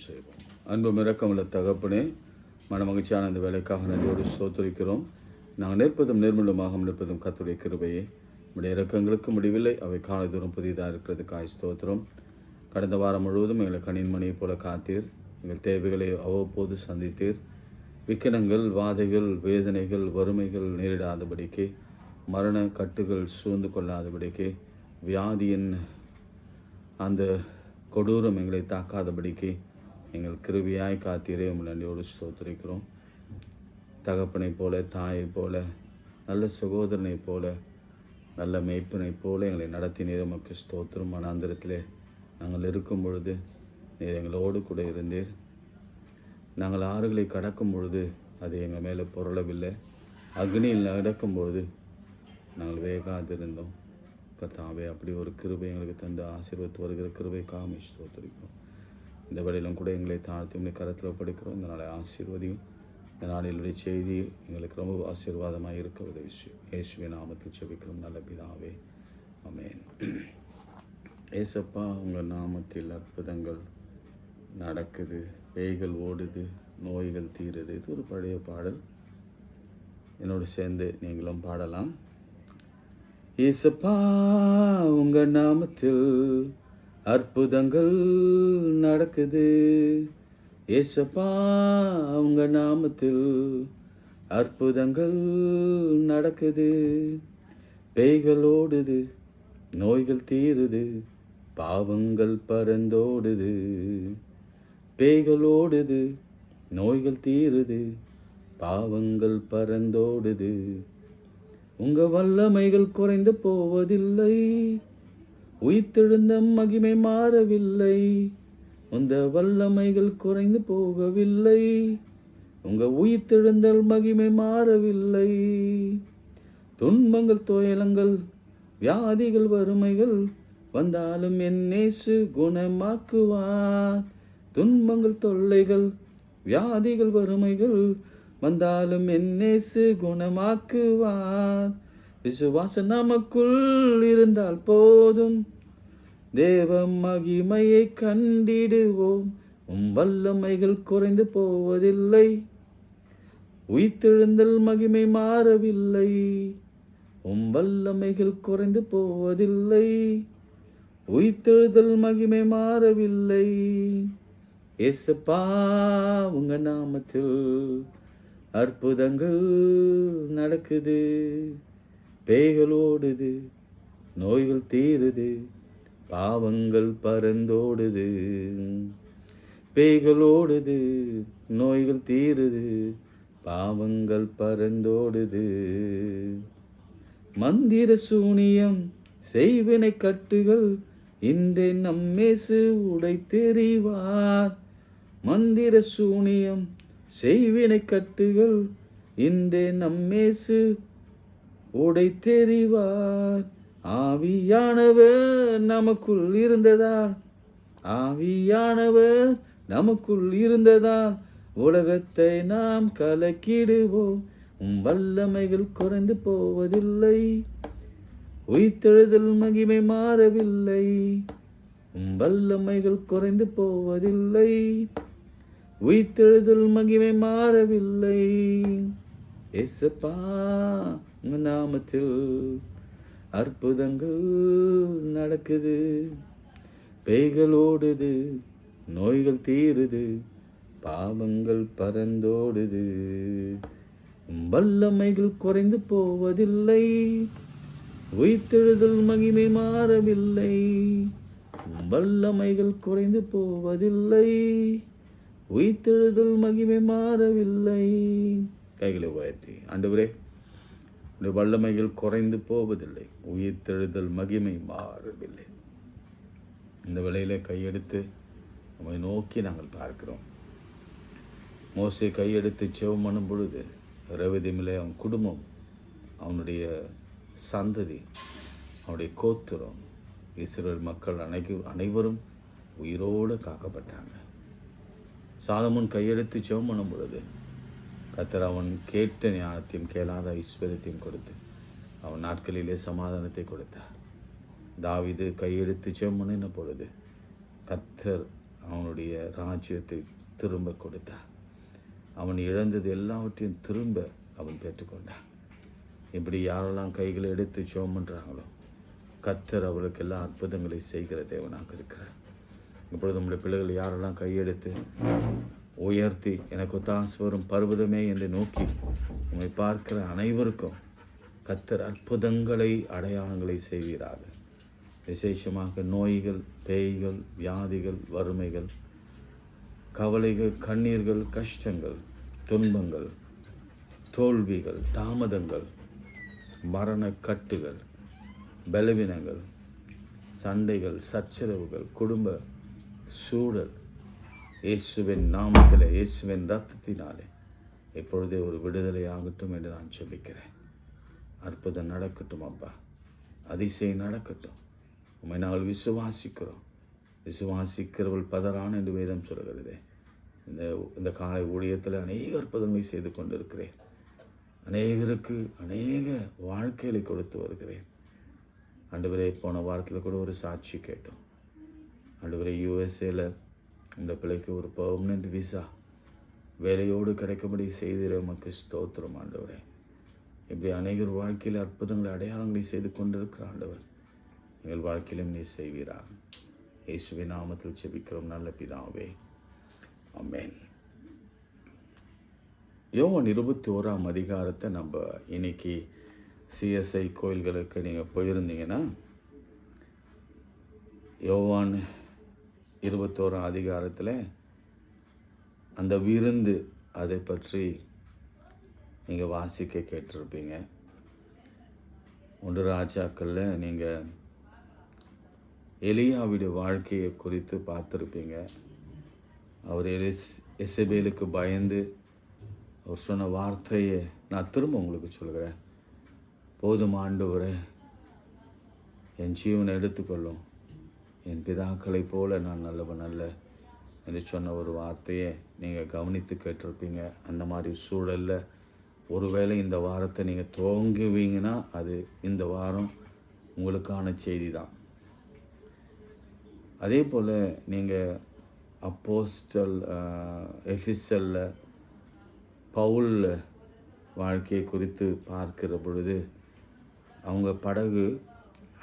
ஜெபம் செய்வோம். அன்பு இரக்கமுள்ள தகப்பனே, மனமகிழ்ச்சியான இந்த வேலைக்காக நன்றியோடு ஸ்தோத்திரிக்கிறோம். நாங்கள் நிற்பதும் நிர்மலமாக நிற்பதும் கர்த்தருடைய கிருபையே. நம்முடைய இரக்கங்களுக்கு முடிவில்லை, அவை கால தூரம் புதிதாக இருக்கிறதுக்காய் ஸ்தோத்திரம். கடந்த வாரம் முழுவதும் எங்களை கணின் மணியை போல காத்தீர். எங்கள் தேவைகளை அவ்வப்போது சந்தித்தீர். விக்கினங்கள், வாதைகள், வேதனைகள், வறுமைகள் நேரிடாதபடிக்கு, மரண கட்டுகள் சூழ்ந்து கொள்ளாதபடிக்கு, வியாதியின் அந்த கொடூரம் எங்களை தாக்காதபடிக்கு எங்கள் கிருபியாய் காத்தீரே. நன்றியோடு ஸ்தோத்திரிக்கிறோம். தகப்பனை போல, தாயை போல, நல்ல சகோதரனை போல, நல்ல மேய்ப்பனை போல எங்களை நடத்தினீர். நமக்கு ஸ்தோத்திரம். மனாந்திரத்திலே நாங்கள் இருக்கும் பொழுது நீர் எங்களோடு கூட இருந்தீர். நாங்கள் ஆறுகளை கடக்கும் பொழுது அது எங்கள் மேலே புரளவில்லை. அக்னியில் நடக்கும் பொழுது நாங்கள் வேகாதிருந்தோம். கர்த்தாவே, அப்படி ஒரு கிருபை எங்களுக்கு தந்து ஆசீர்வதித்து வருகிற கிருபை காமி ஸ்தோத்திரிக்கிறோம். இந்த வேளையிலும் கூட எங்களை தாழ்த்தி உங்களை கரத்தில் ஒப்படைக்கிறோம். இந்த நாளை ஆசீர்வதியும். இந்த நாளிலுடைய செய்தி எங்களுக்கு ரொம்ப ஆசீர்வாதமாக இருக்க உதவி செய்யும். இயேசுவின் நாமத்தில் ஜெபிக்கிறோம் நல்ல பிதாவே, ஆமென். ஏசப்பா, உங்கள் நாமத்தில் அற்புதங்கள் நடக்குது, பேய்கள் ஓடுது, நோய்கள் தீருது. இது ஒரு பழைய பாடல். என்னோடு சேர்ந்து நீங்களும் பாடலாம். ஏசப்பா, உங்கள் நாமத்தில் அற்புதங்கள் நடக்குது. ஏசப்பா, உங்கள் நாமத்தில் அற்புதங்கள் நடக்குது. பேய்கள் ஓடுது, நோய்கள் தீருது, பாவங்கள் பறந்தோடுது. பேய்கள் ஓடுது, நோய்கள் தீருது, பாவங்கள் பறந்தோடுது. உங்க வல்லமைகள் குறைந்து போவதில்லை, உயிர்த்தெழுந்த மகிமை மாறவில்லை. உந்த வல்லமைகள் குறைந்து போகவில்லை, உங்க உயிர்த்தெழுந்தல் மகிமை மாறவில்லை. துன்பங்கள், துயரங்கள், வியாதிகள், வறுமைகள் வந்தாலும் என் இயேசு குணமாக்குவார். துன்பங்கள், தொல்லைகள், வியாதிகள், வறுமைகள் வந்தாலும் என் இயேசு குணமாக்குவார். விசுவாசம் நமக்குள் இருந்தால் போதும், தேவ மகிமையை கண்டிடுவோம். வல்லமைகள் குறைந்து போவதில்லை, உயிர்த்தெழுந்தல் மகிமை மாறவில்லை. வல்லமைகள் குறைந்து போவதில்லை, உயிர்த்தெழுதல் மகிமை மாறவில்லை. ஏசப்பா, உங்க நாமத்தில் அற்புதங்கள் நடக்குது. பேய்கள் ஓடுது, நோய்கள் தீருது, பாவங்கள் பறந்தோடுது. பேய்கள் ஓடுது, நோய்கள் தீருது, பாவங்கள் பறந்தோடுது. மந்திர சூனியம், செய்வினை கட்டுகள் இன்றே நம்மேசு உடை தெரிவார். மந்திர சூனியம், செய்வினை கட்டுகள் இன்றே நம்மேசு உடை தெரிவார். ஆவியானவர் நமக்குள் இருந்ததால், ஆவியானவர் நமக்குள் இருந்ததால் உலகத்தை நாம் கலக்கிடுவோம். வல்லமைகள் குறைந்து போவதில்லை, உயிர்த்தெழுதல் மகிமை மாறவில்லை. வல்லமைகள் குறைந்து போவதில்லை, உயிர்த்தெழுதல் மகிமை மாறவில்லை. ஏசப்பா, உங்க நாமத்தில் அற்புதங்கள் நடக்குது. பேய்கள் ஓடுது, நோய்கள் தீருது, பாவங்கள் பறந்தோடுது. வல்லமைகள் குறைந்து போவதில்லை, உயிர்த்தெழுதல் மகிமை மாறவில்லை. வல்லமைகள் குறைந்து போவதில்லை, உயிர்த்தெழுதல் மகிமை மாறவில்லை. கைகளை உயர்த்தி, ஆண்டவரே, உடைய வல்லமைகள் குறைந்து போவதில்லை, உயிர்த்தெழுதல் மகிமை மாறவில்லை. இந்த வேளையில கையெடுத்து நம்மை நோக்கி நாங்கள் பார்க்கிறோம். மோசே கையெடுத்து செவம் பண்ணும் பொழுது ரவிதிமிலே அவன் குடும்பம், அவனுடைய சந்ததி, அவனுடைய கோத்திரம், இஸ்ரவேல் மக்கள் அனைவரும் உயிரோடு காக்கப்பட்டாங்க. சாலமோன் கையெடுத்து செவம் பண்ணும் பொழுது கர்த்தர் அவன் கேட்ட ஞானத்தையும் கேளாத ஐஸ்வர்யத்தையும் கொடுத்து அவன் நாட்களிலே சமாதானத்தை கொடுத்தார். தாவீது கையெடுத்து செவம் பண்ணின பொழுது கர்த்தர் அவனுடைய ராஜ்யத்தை திரும்ப கொடுத்தார். அவன் இழந்தது எல்லாவற்றையும் திரும்ப அவன் பெற்றுக்கொண்டான். இப்படி யாரெல்லாம் கைகளை எடுத்து ஜெபம் பண்ணுறாங்களோ கர்த்தர் அவர்களுக்கு எல்லா அற்புதங்களை செய்கிற தேவனாக இருக்கிறார். இப்பொழுது நம்முடைய பிள்ளைகள் யாரெல்லாம் கையெடுத்து உயர்த்தி எனக்கு ஒத்தாசை வரும் பர்வதமே என்று நோக்கி உண்மை பார்க்கிற அனைவருக்கும் கர்த்தர் அற்புதங்களை அடையாளங்களை செய்வீராக. விசேஷமாக நோய்கள், பேய்கள், வியாதிகள், வறுமைகள், கவலைகள், கண்ணீர்கள், கஷ்டங்கள், துன்பங்கள், தோல்விகள், தாமதங்கள், மரண கட்டுகள், பலவீனங்கள், சண்டைகள், சச்சரவுகள், குடும்ப சூழல் இயேசுவின் நாமத்திலே, இயேசுவின் ரத்தத்தினாலே இப்பொழுதே ஒரு விடுதலை ஆகட்டும் என்று நான் சொல்லிக்கிறேன். அற்புதம் நடக்கட்டும் அப்பா, அதிசயம் நடக்கட்டும். உண்மை நாங்கள் விசுவாசிக்கிறோம். விசுவாசிக்கிறவள் பதறான் என்று வேதம் சொல்கிறது. இந்த காலை ஊழியத்தில் அநேக அற்புதங்களை செய்து கொண்டிருக்கிறேன். அநேகருக்கு அநேக வாழ்க்கைகளை கொடுத்து வருகிறேன். ஆண்டவரே, போன வாரத்தில் கூட ஒரு சாட்சி கேட்டோம். ஆண்டவரே, யூஎஸ்ஏல இந்த பிள்ளைக்கு ஒரு பெர்மனன்ட் விசா வேலையோடு கிடைக்கும்படி செய்திட உமக்கு ஸ்தோத்திரம் ஆண்டவரே. இப்படி அநேகர் வாழ்க்கையில் அற்புதங்களை அடையாளங்களை செய்து கொண்டிருக்கிற ஆண்டவர் எங்கள் வாழ்க்கையிலும் நீ செய்வீராக. இயேசுவின் நாமத்தில் ஜெபிக்கிறோம் நல்ல பிதாவே, ஆமென். யோவான் 21ஆம் அதிகாரத்தை நம்ம இன்னைக்கு சிஎஸ்ஐ கோயில்களுக்கு நீங்கள் போயிருந்தீங்கன்னா யோவான் 21ஆம் அதிகாரத்தில் அந்த விருந்து அதை பற்றி நீங்கள் வாசிக்க கேட்டிருப்பீங்க. 1 ராஜாக்களில் நீங்கள் எலியாவுடைய வாழ்க்கையை குறித்து பார்த்துருப்பீங்க. அவர் எசபேலுக்கு பயந்து அவர் சொன்ன வார்த்தையை நான் திரும்ப உங்களுக்கு சொல்கிறேன். போதும் ஆண்டவரே, என் ஜீவனை எடுத்துக்கொள்ளும், என் பிதாக்களைப் போல நான் நல்லவன் அல்ல என்று சொன்ன ஒரு வார்த்தையை நீங்கள் கவனித்து கேட்டிருப்பீங்க. அந்த மாதிரி சூழலில் ஒருவேளை இந்த வாரத்தை நீங்கள் துவங்குவீங்கன்னா அது இந்த வாரம் உங்களுக்கான செய்தி தான். அதே போல் நீங்கள் அப்போஸ்டல் எஃபிசலில் பவுல் வாழ்க்கையை குறித்து பார்க்கிற பொழுது அவங்க படகு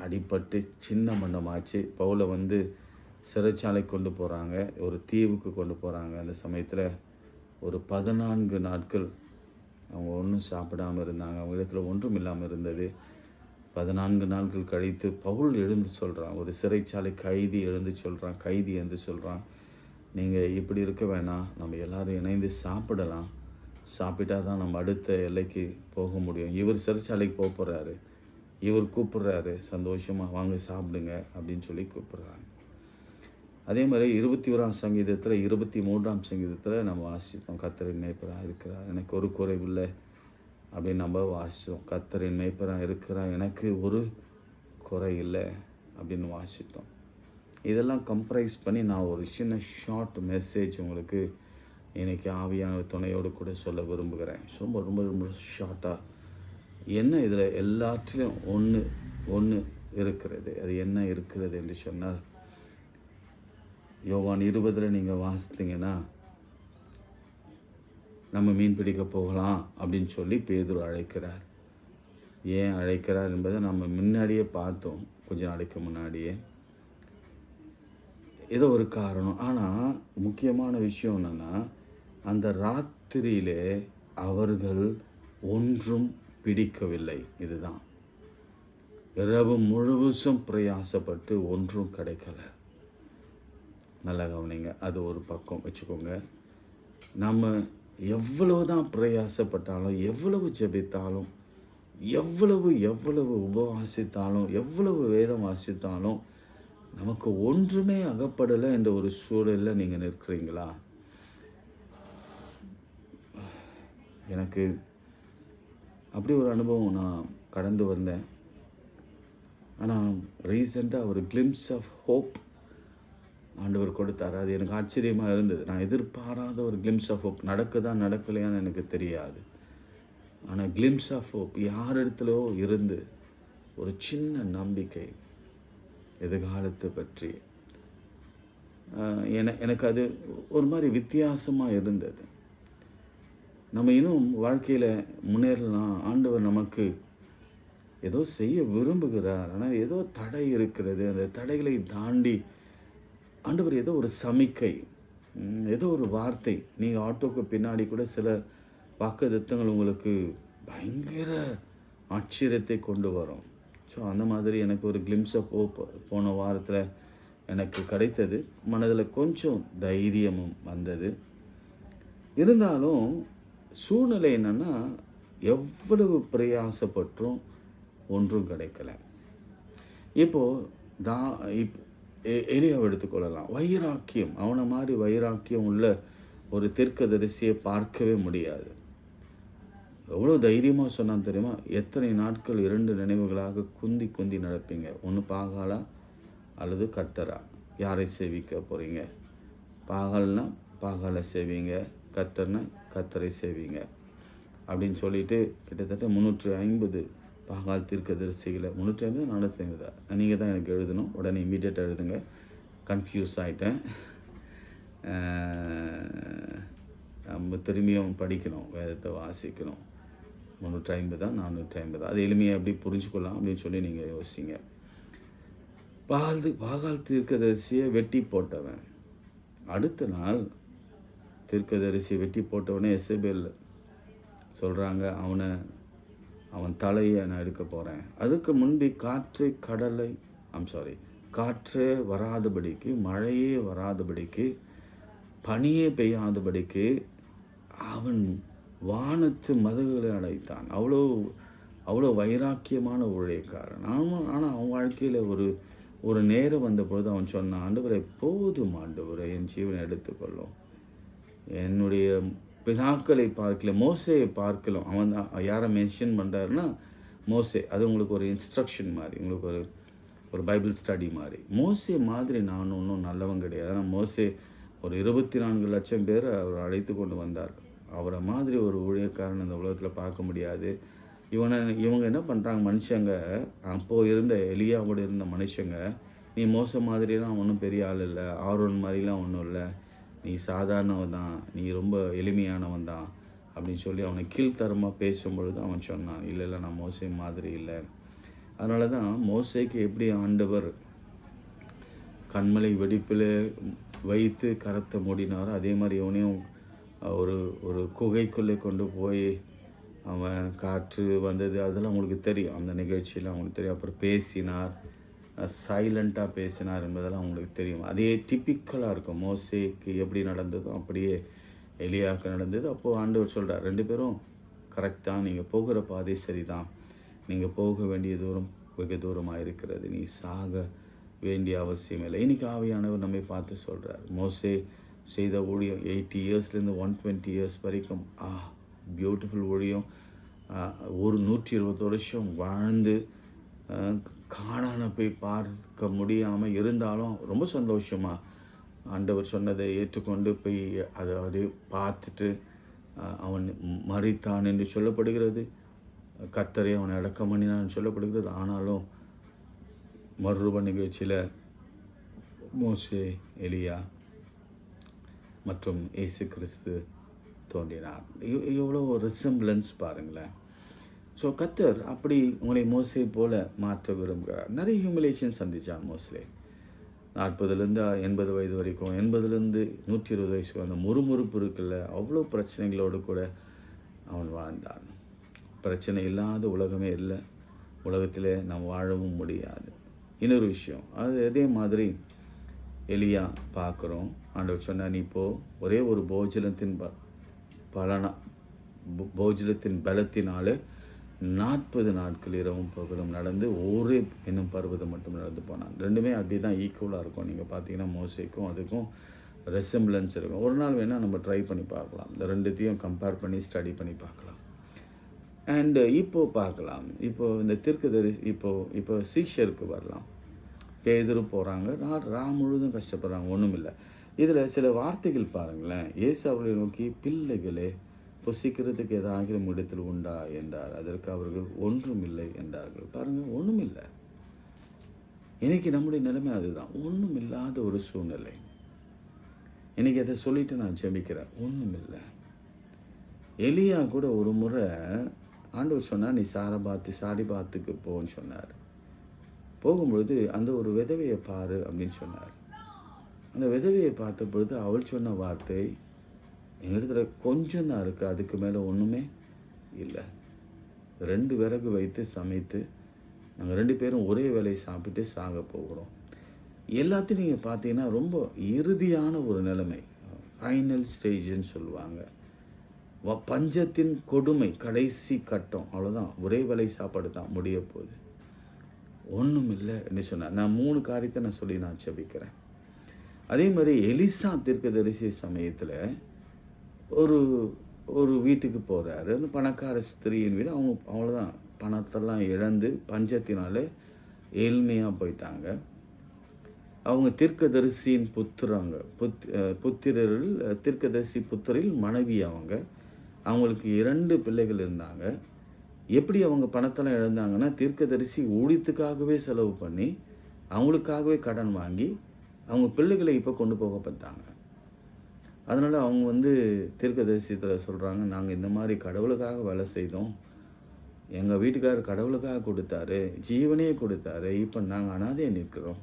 அடிபட்டு சின்ன மண்டமாச்சு. பவுலை சிறைச்சாலை கொண்டு போகிறாங்க, ஒரு தீவுக்கு கொண்டு போகிறாங்க. அந்த சமயத்தில் ஒரு 14 நாட்கள் அவங்க ஒன்றும் சாப்பிடாமல் இருந்தாங்க. அவங்க இடத்துல ஒன்றும் இல்லாமல் இருந்தது. 14 நாட்கள் கழித்து பவுல் எழுந்து சொல்கிறான், ஒரு சிறைச்சாலை கைதி எழுந்து சொல்கிறான், கைதி என்று சொல்கிறான், நீங்கள் இப்படி இருக்க வேணாம், நம்ம எல்லோரும் இணைந்து சாப்பிடலாம், சாப்பிட்டா தான் நம்ம அடுத்த எல்லைக்கு போக முடியும். இவர் சிறைச்சாலைக்கு போக போகிறாரு, இவர் கூப்பிட்றாரு, சந்தோஷமாக வாங்க சாப்பிடுங்க அப்படின்னு சொல்லி கூப்பிட்றாங்க. அதே மாதிரி 21ஆம் சங்கீதத்தில் 23ஆம் சங்கீதத்தில் நம்ம வாசித்தோம், கர்த்தரின் மேய்ப்பராக இருக்கிறார், எனக்கு ஒரு குறைவில்லை அப்படின்னு நம்ம வாசித்தோம். கர்த்தரின் மேய்ப்பராக இருக்கிறார், எனக்கு ஒரு குறை இல்லை அப்படின்னு வாசித்தோம். இதெல்லாம் கம்ப்ரைஸ் பண்ணி நான் ஒரு சின்ன ஷார்ட் மெசேஜ் உங்களுக்கு இன்றைக்கி ஆவியான துணையோடு கூட சொல்ல விரும்புகிறேன். ரொம்ப ரொம்ப ரொம்ப ஷார்ட்டாக. என்ன இதில் எல்லாத்துலேயும் ஒன்று இருக்கிறது. அது என்ன இருக்கிறது என்று சொன்னால், யோவான் 20 நீங்கள் வாசித்தீங்கன்னா நம்ம மீன் பிடிக்க போகலாம் அப்படின்னு சொல்லி பேதுரு அழைக்கிறார். ஏன் அழைக்கிறார் என்பதை நம்ம முன்னாடியே பார்த்தோம், கொஞ்ச நாளைக்கு முன்னாடியே. ஏதோ ஒரு காரணம். ஆனால் முக்கியமான விஷயம் என்னென்னா, அந்த ராத்திரியிலே அவர்கள் ஒன்றும் பிடிக்கவில்லை. இதுதான், இரவு முழுவதும் பிரயாசப்பட்டு ஒன்றும் கிடைக்கல. நல்லா கவனிங்க, அது ஒரு பக்கம் வச்சுக்கோங்க. நம்ம எவ்வளவு தான் பிரயாசப்பட்டாலும், எவ்வளவு ஜெபித்தாலும், எவ்வளவு உபவாசித்தாலும், எவ்வளவு வேதம் வாசித்தாலும் நமக்கு ஒன்றுமே அகப்படலை என்ற ஒரு சூழலில் நீங்கள் நிற்கிறீங்களா? எனக்கு அப்படி ஒரு அனுபவம் நான் கடந்து வந்தேன். ஆனால் ரீசெண்டாக ஒரு கிளிம்ஸ் ஆஃப் ஹோப் ஆண்டவர் கொடுத்தார். அது எனக்கு ஆச்சரியமாக இருந்தது. நான் எதிர்பாராத ஒரு கிளிம்ஸ் ஆஃப் ஹோப். நடக்கலையான்னு எனக்கு தெரியாது. ஆனால் கிளிம்ஸ் ஆஃப் ஹோப் யார் இடத்துலையோ இருந்து ஒரு சின்ன நம்பிக்கை எதிர்காலத்தை பற்றி. எனக்கு அது ஒரு மாதிரி வித்தியாசமாக இருந்தது. நம்ம இன்னும் வாழ்க்கையில் முன்னேறலாம், ஆண்டவர் நமக்கு ஏதோ செய்ய விரும்புகிறார், ஆனால் ஏதோ தடை இருக்கிறது. அந்த தடைகளை தாண்டி ஆண்டவர் ஏதோ ஒரு சமிக்கை, ஏதோ ஒரு வார்த்தை, நீங்கள் ஆட்டோக்கு பின்னாடி கூட சில வாக்குத்தத்தங்கள் உங்களுக்கு பயங்கர ஆச்சரியத்தை கொண்டு வரும். ஸோ அந்த மாதிரி எனக்கு ஒரு கிளிம்ஸ் ஆஃப் ஹோப் போன வாரத்தில் எனக்கு கிடைத்தது. மனதில் கொஞ்சம் தைரியமும் வந்தது. இருந்தாலும் சூழ்நிலை என்னென்னா, எவ்வளவு பிரயாசப்பட்டும் ஒன்றும் கிடைக்கல. இப்போது எலியாவை எடுத்துக்கொள்ளலாம். வைராக்கியம், அவனை மாதிரி வைராக்கியம் உள்ள ஒரு தீர்க்கதரிசியை பார்க்கவே முடியாது. எவ்வளோ தைரியமாக சொன்னான் தெரியுமா? எத்தனை நாட்கள் 2 நினைவுகளாக குந்தி குந்தி நடப்பீங்க, ஒன்று பாகாலா அல்லது கர்த்தரா, யாரை சேவிக்க போகிறீங்க? பாகால்னா பாகாலை சேவிங்க, கர்த்தர்னா கர்த்தரை சேவிங்க அப்படின்னு சொல்லிட்டு கிட்டத்தட்ட 350 பாகால் தீர்க்கதரிசிகளை, 350 450 நீங்கள் தான் எனக்கு எழுதணும். உடனே இமீடியட்டாக எழுதுங்க, கன்ஃபியூஸ் ஆகிட்டேன். நம்ம திரும்பியும் படிக்கணும், வேதத்தை வாசிக்கணும். 350 தான் 450, அது எளிமையாக எப்படி புரிஞ்சுக்கொள்ளலாம் அப்படின்னு சொல்லி நீங்கள் யோசிங்க. பாகால் தீர்க்கதரிசியை வெட்டி போட்டவன், அடுத்த நாள் தீர்க்கதரிசியை வெட்டி போட்டவனே எசபேல் சொல்கிறாங்க, அவன் தலையை நான் எடுக்க போகிறேன். அதுக்கு முன்பே காற்றே வராதபடிக்கு, மழையே வராதபடிக்கு, பனியே பெய்யாதபடிக்கு அவன் வானத்து மதகுகளை அடைத்தான். அவ்வளோ வைராக்கியமான ஊழியக்காரன். ஆனால் அவன் வாழ்க்கையில் ஒரு நேரம் வந்த பொழுது அவன் சொன்னான், ஆண்டவரை போதும், ஆண்டவரை என் ஜீவனை எடுத்துக்கொள்ளும், என்னுடைய பிதாக்களை பார்க்கலாம், மோசையை பார்க்கலாம். அவன் தான் யாரை மென்ஷன் பண்ணுறாருன்னா மோசே. அது உங்களுக்கு ஒரு இன்ஸ்ட்ரக்ஷன் மாதிரி, உங்களுக்கு ஒரு பைபிள் ஸ்டடி மாதிரி. மோசே மாதிரி நான் ஒன்றும் நல்லவன் கிடையாது. ஆனால் மோசே ஒரு 24 லட்சம் பேர் அவர் அழைத்து கொண்டு வந்தார். அவரை மாதிரி ஒரு ஊழியக்காரன் இந்த உலகத்தில் பார்க்க முடியாது. இவங்க என்ன பண்ணுறாங்க, மனுஷங்க, அப்போது இருந்த எலியாவோடு இருந்த மனுஷங்க, நீ மோச மாதிரிலாம் ஒன்றும் பெரிய ஆள் இல்லை, ஆரோன் மாதிரிலாம் ஒன்றும் இல்லை, நீ சாதாரணவன் தான், நீ ரொம்ப எளிமையானவன் தான் அப்படின்னு சொல்லி அவனை கீழ்த்தரமாக பேசும்பொழுது அவன் சொன்னான், இல்லை நான் மோசே மாதிரி இல்லை. அதனால தான் மோசேக்கு எப்படி ஆண்டவர் கண்மலை வெடிப்பில் வைத்து கரத்தை மூடினாரோ, அதே மாதிரி இவனையும் ஒரு குகைக்குள்ளே கொண்டு போய் அவன் காற்று வந்தது, அதெல்லாம் உங்களுக்கு தெரியும், அந்த நிகழ்ச்சியெலாம் அவங்களுக்கு தெரியும். அப்புறம் பேசினார், சைலண்ட்டாக பேசினார் என்பதெல்லாம் அவங்களுக்கு தெரியும். அதே டிப்பிக்கலாக இருக்கும். மோசேக்கு எப்படி நடந்ததோ அப்படியே எலியாவுக்கு நடந்தது. அப்போது ஆண்டவர் சொல்கிறார், 2 பேரும் கரெக்ட் தான், நீங்கள் போகிற பாதை சரிதான், நீங்கள் போக வேண்டிய தூரம் வெகு தூரமாக இருக்கிறது, நீ சாக வேண்டிய அவசியம் இல்லை. இன்றைக்கி ஆவியானவர் நம்மை பார்த்து சொல்கிறார், மோசே செய்த ஊழியம் 80 இயர்ஸ்லேருந்து 120 இயர்ஸ் வரைக்கும் பியூட்டிஃபுல் ஊழியம், ஒரு 120 வருஷம் வாழ்ந்து காணான போய் பார்க்க முடியாமல் இருந்தாலும் ரொம்ப சந்தோஷமாக ஆண்டவர் சொன்னதை ஏற்றுக்கொண்டு போய் அதை பார்த்துட்டு அவன் மரித்தான் என்று சொல்லப்படுகிறது. கர்த்தரே அவனை அடக்கம் பண்ணினான்னு சொல்லப்படுகிறது. ஆனாலும் மறுரூப நிகழ்ச்சியில் மோசே, எலியா மற்றும் இயேசு கிறிஸ்து தோன்றினார். எவ்வளோ ரிசம்பிளன்ஸ் பாருங்களேன். ஸோ கர்த்தர் அப்படி உங்களை மோசே போல மாற்ற விரும்புகிறார். நிறைய ஹியூமிலேஷன் சந்தித்தான் மோஸ்லே. 40லேருந்து 80 வயது வரைக்கும், 80லேருந்து 120 வயசு, அந்த முறுமுறுப்பு இருக்குல்ல, அவ்வளோ பிரச்சனைகளோடு கூட அவன் வாழ்ந்தான். பிரச்சனை இல்லாத உலகமே இல்லை, உலகத்தில் நாம் வாழவும் முடியாது. இன்னொரு விஷயம், அது அதே மாதிரி எலியா பார்க்குறோம். ஆண்டவர் சொன்னார், நீ இப்போ ஒரே ஒரு போஜனத்தின் பலத்தினால 40 நாட்கள் இரவும் பகலும் நடந்து ஒரே என்னும் பருவதம் மட்டும் நடந்து போனான். ரெண்டுமே அப்படி தான் ஈக்குவலாக இருக்கும். நீங்கள் பார்த்தீங்கன்னா மோசேக்கும் அதுக்கும் ரெசம்பிளன்ஸ் இருக்கும். ஒரு நாள் வேணால் நம்ம ட்ரை பண்ணி பார்க்கலாம், இந்த ரெண்டுத்தையும் கம்பேர் பண்ணி ஸ்டடி பண்ணி பார்க்கலாம். அண்டு இப்போது பார்க்கலாம், இப்போது இந்த இப்போ சீஷருக்கு வரலாம். பேதுரு போகிறாங்க, முழுதும் கஷ்டப்படுறாங்க, ஒன்றும் இல்லை. இதில் சில வார்த்தைகள் பாருங்களேன். இயேசு அவர்களை நோக்கி, பிள்ளைகளே புசிக்கிறதுக்கு ஏதாகிலும் இடத்தில் உண்டா என்றார். அதற்கு அவர்கள் ஒன்றும் இல்லை என்றார்கள். பாருங்கள், ஒன்றும் இல்லை. இன்றைக்கி நம்முடைய நிலைமை அதுதான், ஒன்றும் இல்லாத ஒரு சூழ்நிலை. இன்றைக்கி அதை சொல்லிவிட்டு நான் ஜெபிக்கிறேன். ஒன்றும் இல்லை. எலியா கூட ஒரு முறை ஆண்டவர் சொன்னார், நீ சாரிபாத்துக்கு போன்னு சொன்னார். போகும்பொழுது அந்த ஒரு விதவையை பாரு அப்படின்னு சொன்னார். அந்த விதவையை பார்த்த பொழுது அவள் சொன்ன வார்த்தை, எங்களிடத்துல கொஞ்சம் தான் இருக்குது, அதுக்கு மேலே ஒன்றுமே இல்லை. 2 விறகு வைத்து சமைத்து நாங்கள் 2 பேரும் ஒரே வேலையை சாப்பிட்டு சாக போகிறோம். எல்லாத்தையும் நீங்கள் பார்த்தீங்கன்னா ரொம்ப இறுதியான ஒரு நிலைமை, ஃபைனல் ஸ்டேஜ்னு சொல்லுவாங்க. பஞ்சத்தின் கொடுமை, கடைசி கட்டம், அவ்வளோதான். ஒரே வேலை சாப்பாடு தான் முடிய போகுது, ஒன்றும் இல்லை என்று சொன்னார். நான் 3 காரியத்தை நான் சொல்லி நான் ஜெபிக்கிறேன். அதே மாதிரி எலிசா தீர்க்கதரிசி சமயத்தில் ஒரு வீட்டுக்கு போகிறாரு. அந்த பணக்கார ஸ்திரீயின் வீடு. அவங்க அவ்வளோதான், பணத்தெல்லாம் இழந்து பஞ்சத்தினால ஏழ்மையாக போயிட்டாங்க. அவங்க தீர்க்கதரிசியின் புத்திரர்கள் தீர்க்கதரிசி புத்திரில் மனைவி அவங்களுக்கு 2 பிள்ளைகள் இருந்தாங்க. எப்படி அவங்க பணத்தெல்லாம் இழந்தாங்கன்னா, தீர்க்கதரிசி ஊழியத்துக்காகவே செலவு பண்ணி அவங்களுக்காகவே கடன் வாங்கி அவங்க பிள்ளைகளை இப்போ கொண்டு போக பார்த்தாங்க. அதனால் அவங்க தீர்க்கதரிசியத்தில் சொல்கிறாங்க, நாங்கள் இந்த மாதிரி கடவுளுக்காக வேலை செய்தோம், எங்கள் வீட்டுக்காரர் கடவுளுக்காக கொடுத்தாரு, ஜீவனே கொடுத்தாரு, இப்போ நாங்கள் அனாதையாக நிற்கிறோம்,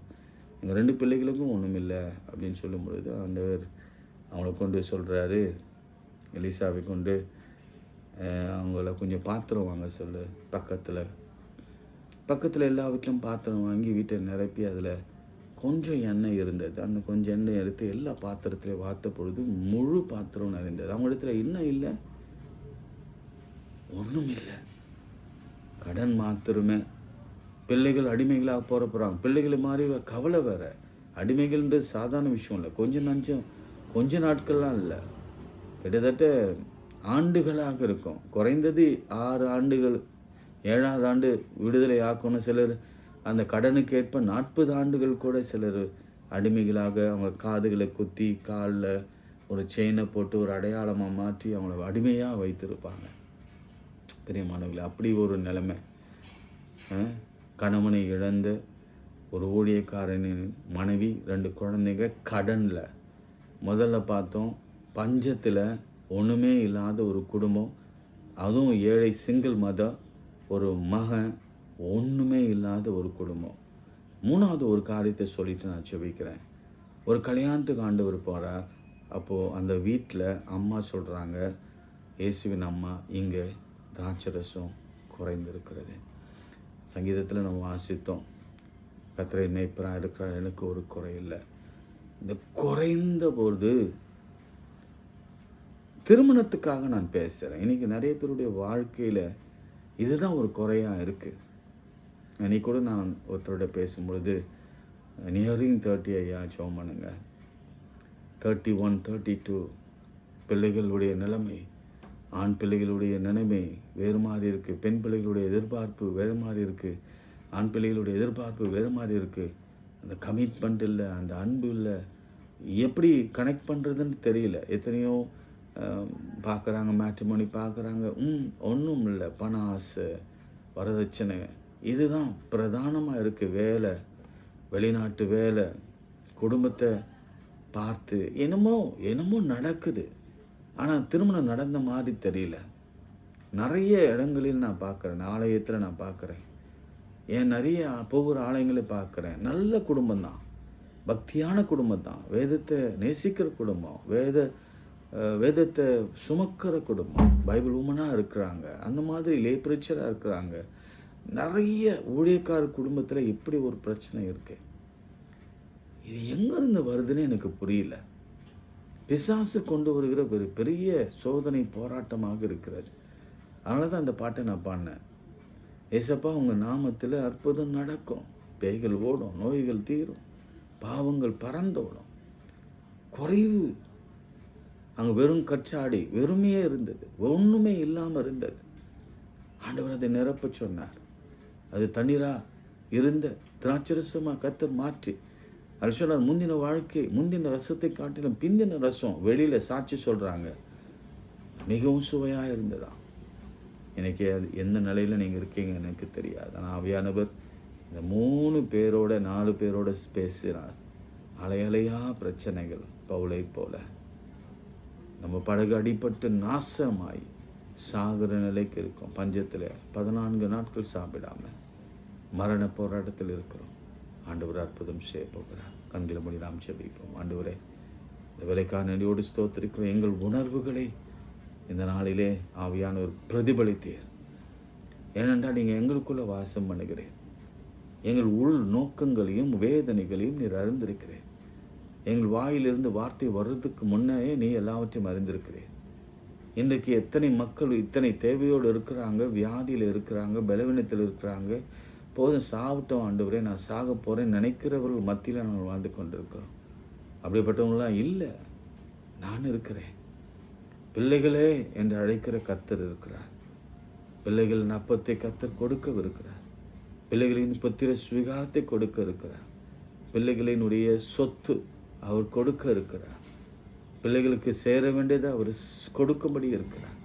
எங்கள் 2 பிள்ளைகளுக்கும் ஒன்றும் இல்லை அப்படின்னு சொல்லும் பொழுது ஆண்டவர் அவங்கள கொண்டு சொல்கிறாரு, எலிசாவை கொண்டு அவங்கள கொஞ்சம் பாத்திரம் வாங்க சொல்லு. பக்கத்தில் எல்லா வீட்டிலும் பாத்திரம் வாங்கி வீட்டை நிரப்பி அதில் கொஞ்சம் எண்ணெய் இருந்தது. அந்த கொஞ்சம் எண்ணெய் எடுத்து எல்லா பாத்திரத்திலையும் வார்த்த பொழுது முழு பாத்திரம் நிறைந்தது. அவங்க இடத்துல இன்னும் இல்லை, ஒன்றும் இல்லை, கடன் மாத்திரமே. பிள்ளைகள் அடிமைகளாக போகிறாங்க. பிள்ளைகளை மாறி கவலை வேறு. அடிமைகள்ன்றது சாதாரண விஷயம் இல்லை, கொஞ்ச நாட்கள்லாம் இல்லை, கிட்டத்தட்ட ஆண்டுகளாக இருக்கும். குறைந்தது 6 ஆண்டுகள், 7வது ஆண்டு விடுதலை ஆக்கணும். சிலர் அந்த கடனுக்கு ஏற்ப 40 ஆண்டுகள் கூட சிலர் அடிமைகளாக அவங்க காதுகளை குத்தி காலில் ஒரு செயினை போட்டு ஒரு அடையாளமாக மாற்றி அவங்கள அடிமையாக வைத்திருப்பாங்க. பிரியமானவர்களே, அப்படி ஒரு நிலைமை. கணவனை இழந்த ஒரு ஊழியக்காரனின் மனைவி, 2 குழந்தைங்க கடனில். முதல்ல பார்த்தோம், பஞ்சத்தில் ஒன்றுமே இல்லாத ஒரு குடும்பம், அதுவும் ஏழை சிங்கிள் மதர், ஒரு மகன், ஒன்றுமே இல்லாத ஒரு குடும்பம். 3வது ஒரு காரியத்தை சொல்லிவிட்டு நான் ஜெபிக்கிறேன். ஒரு கல்யாணத்துக்கு ஆண்டவர் போகிறார். அப்போது அந்த வீட்டில் அம்மா சொல்கிறாங்க, இயேசுவின் அம்மா, இங்கே திராட்சரசம் குறைந்திருக்கிறது. சங்கீதத்தில் நம்ம வாசித்தோம், கர்த்தரை மேய்ப்பராக இருக்கிற எனக்கு ஒரு குறை இல்லை. இந்த குறைந்த போது திருமணத்துக்காக நான் பேசுகிறேன். இன்றைக்கி நிறைய பேருடைய வாழ்க்கையில் இதுதான் ஒரு குறையாக இருக்குது. அன்றைக்கி கூட நான் ஒருத்தரோட பேசும்பொழுது, நியரிங் 30 ஐயா ஜெபம் பண்ணுங்க, 31, 32 பிள்ளைகளுடைய நிலைமை, ஆண் பிள்ளைகளுடைய நிலைமை வேறு மாதிரி இருக்குது, பெண் பிள்ளைகளுடைய எதிர்பார்ப்பு வேறு மாதிரி இருக்குது, ஆண் பிள்ளைகளுடைய எதிர்பார்ப்பு வேறு மாதிரி இருக்குது, அந்த கமிட்மெண்ட் இல்லை, அந்த அன்பு இல்லை, எப்படி கனெக்ட் பண்ணுறதுன்னு தெரியல. எத்தனையோ பார்க்குறாங்க, மேட்ரிமோனி பார்க்குறாங்க, ஒன்றும் இல்லை, பண ஆசை, வரதட்சணை, இதுதான் பிரதானமாக இருக்குது. வேலை, வெளிநாட்டு வேலை, குடும்பத்தை பார்த்து என்னமோ நடக்குது, ஆனால் திருமணம் நடந்த மாதிரி தெரியல. நிறைய இடங்களில் நான் பார்க்குறேன், ஆலயத்தில் நான் பார்க்குறேன், நிறைய போகிற ஆலயங்களை பார்க்குறேன். நல்ல குடும்பம்தான், பக்தியான குடும்பம் தான், வேதத்தை நேசிக்கிற குடும்பம், வேதத்தை சுமக்கிற குடும்பம், பைபிள் உமனாக இருக்கிறாங்க, அந்த மாதிரி லேப்ரிச்சராக இருக்கிறாங்க. நிறைய ஊழியக்கார குடும்பத்தில் எப்படி ஒரு பிரச்சனை இருக்குது, இது எங்கேருந்து வருதுன்னு எனக்கு புரியல. பிசாசு கொண்டு வருகிற ஒரு பெரிய சோதனை போராட்டமாக இருக்கிறது. அதனால தான் அந்த பாட்டை நான் பாடினேன். ஏசப்பா, உங்கள் நாமத்தில் அற்புதம் நடக்கும், பேய்கள் ஓடும், நோய்கள் தீரும், பாவங்கள் பறந்தோடும். குறைவு, அங்கே வெறும் கச்சாடி, வெறுமையே இருந்தது, ஒன்றுமே இல்லாமல் இருந்தது. ஆண்டவர் அதை நிரப்ப சொன்னார். அது தண்ணீராக இருந்த திராட்சரசமாக கர்த்தர் மாற்றி, அது சொன்னார், முந்தின வாழ்க்கை, முந்தின ரசத்தை காட்டிலும் பிந்தின ரசம், வெளியில் சாட்சி சொல்கிறாங்க, மிகவும் சுவையாக இருந்ததா. எனக்கு அது எந்த நிலையில் நீங்கள் இருக்கீங்க எனக்கு தெரியாது. ஆனால் ஆவியானவர் இந்த 3 பேரோட 4 பேரோட பேசுகிறார். அலையலையாக பிரச்சனைகள், பவுலை போல நம்ம படகு அடிபட்டு நாசமாய் சாகிற நிலைக்கு இருக்கோம். பஞ்சத்தில் 14 நாட்கள் சாப்பிடாம மரண போராட்டத்தில் இருக்கிறோம். ஆண்டவர் அற்புதம் செய்ய போகிறார். கண்களை மூடி நாம் ஜெபிப்போம். ஆண்டவரே, இந்த வேலைக்கான நடியோடு ஸ்தோத்திரிக்கிறோம். எங்கள் உணர்வுகளை இந்த நாளிலே ஆவியானவர் பிரதிபலித்தீர். ஏனென்றால் நீங்கள் எங்களுக்குள்ளே வாசம் பண்ணுகிறேன். எங்கள் உள் நோக்கங்களையும் வேதனைகளையும் நீர் அறிந்திருக்கிறேன். எங்கள் வாயிலிருந்து வார்த்தை வர்றதுக்கு முன்னே நீ எல்லாவற்றையும் அறிந்திருக்கிறேன். இன்றைக்கு எத்தனை மக்கள் இத்தனை தேவையோடு இருக்கிறாங்க, வியாதியில் இருக்கிறாங்க, பலவீனத்தில் இருக்கிறாங்க. போதும் சாப்பிட்டோம் ஆண்டவரே, நான் சாக போகிறேன் நினைக்கிறவர்கள் மத்தியில் நாங்கள் வாழ்ந்து கொண்டிருக்கிறோம். அப்படிப்பட்டவங்களாம் இல்லை, நான் இருக்கிறேன். பிள்ளைகளே என்று அழைக்கிற கர்த்தர் இருக்கிறார். பிள்ளைகளின் அப்பத்தை கர்த்தர் கொடுக்கவிருக்கிறார். பிள்ளைகளின் புத்திர சுவிகாரத்தை கொடுக்க இருக்கிறார். பிள்ளைகளினுடைய சொத்து அவர் கொடுக்க இருக்கிறார். பிள்ளைகளுக்கு சேர வேண்டியதை அவர் கொடுக்கும்படி இருக்கிறார்.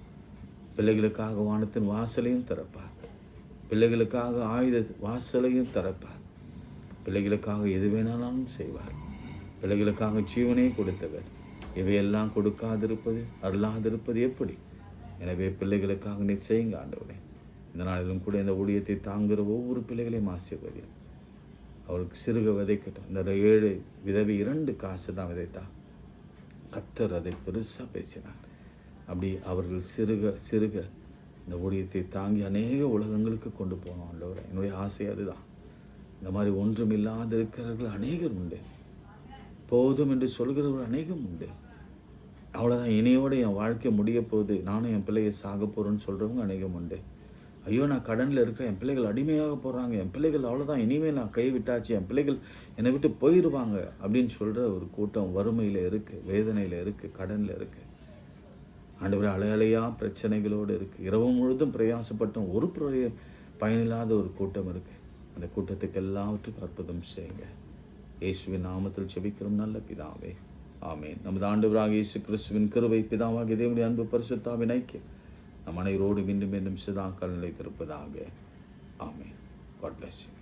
பிள்ளைகளுக்காக வானத்தின் வாசலையும் திறப்பார். பிள்ளைகளுக்காக ஆயுத வாசலையும் திறப்பார். பிள்ளைகளுக்காக எது வேணாலும் செய்வார். பிள்ளைகளுக்காக ஜீவனே கொடுத்தவர். இவையெல்லாம் கொடுக்காதிருப்பது அருளாதிருப்பது எப்படி? எனவே பிள்ளைகளுக்காக நிச்சயங்க ஆண்டவரே. இந்த நாளிலும் கூட இந்த ஊழியத்தை தாங்குகிற ஒவ்வொரு பிள்ளைகளையும் ஆசீர்வதியும். அவருக்கு சிறுக விதைக்கட்டும். இந்த 7 விதவை 2 காசு தான் விதைத்தா. கர்த்தர் அதை பெருசாக பேசினார். அப்படி அவர்கள் சிறுக இந்த ஊழியத்தை தாங்கி அநேக உலகங்களுக்கு கொண்டு போனோம் ஆண்டவரே. என்னுடைய ஆசை அதுதான். இந்த மாதிரி ஒன்றும் இல்லாத இருக்கிறவர்கள் அநேகர் உண்டு. போதும் என்று சொல்கிறவர்கள் அநேகம் உண்டு. அவ்வளோதான், இனியோடு என் வாழ்க்கை முடிய போகுது, நானும் என் பிள்ளையை சாக போகிறேன்னு சொல்கிறவங்க அநேகம் உண்டு. ஐயோ, நான் கடனில் இருக்கிறேன், என் பிள்ளைகள் அடிமையாக போகிறாங்க, என் பிள்ளைகள் அவ்வளோதான், இனிமேல் நான் கை விட்டாச்சு, என் பிள்ளைகள் என்னை விட்டு போயிடுவாங்க அப்படின்னு சொல்கிற ஒரு கூட்டம் வறுமையில் இருக்குது, வேதனையில் இருக்குது, கடனில் இருக்குது. ஆண்டவரே, அலையலையாக பிரச்சனைகளோடு இருக்குது. இரவு முழுதும் பிரயாசப்பட்டும் ஒரு பயனில்லாத ஒரு கூட்டம் இருக்குது. அந்த கூட்டத்துக்கு எல்லாவற்றுக்கும் அற்புதம் செய்யுங்க. இயேசுவின் நாமத்தில் செபிக்கிறோம் நல்ல பிதாவே, ஆமேன். நமது ஆண்டவராக இயேசு கிறிஸ்துவின் கிருபை, பிதாவாகிய தேவனுடைய அன்பு, பரிசுத்தாவின் ஐக்கியம் நம் அனைவரோடு மீண்டும் மீண்டும் சதா காலம் நிலைத்திருப்பதாக. ஆமேன். God bless you.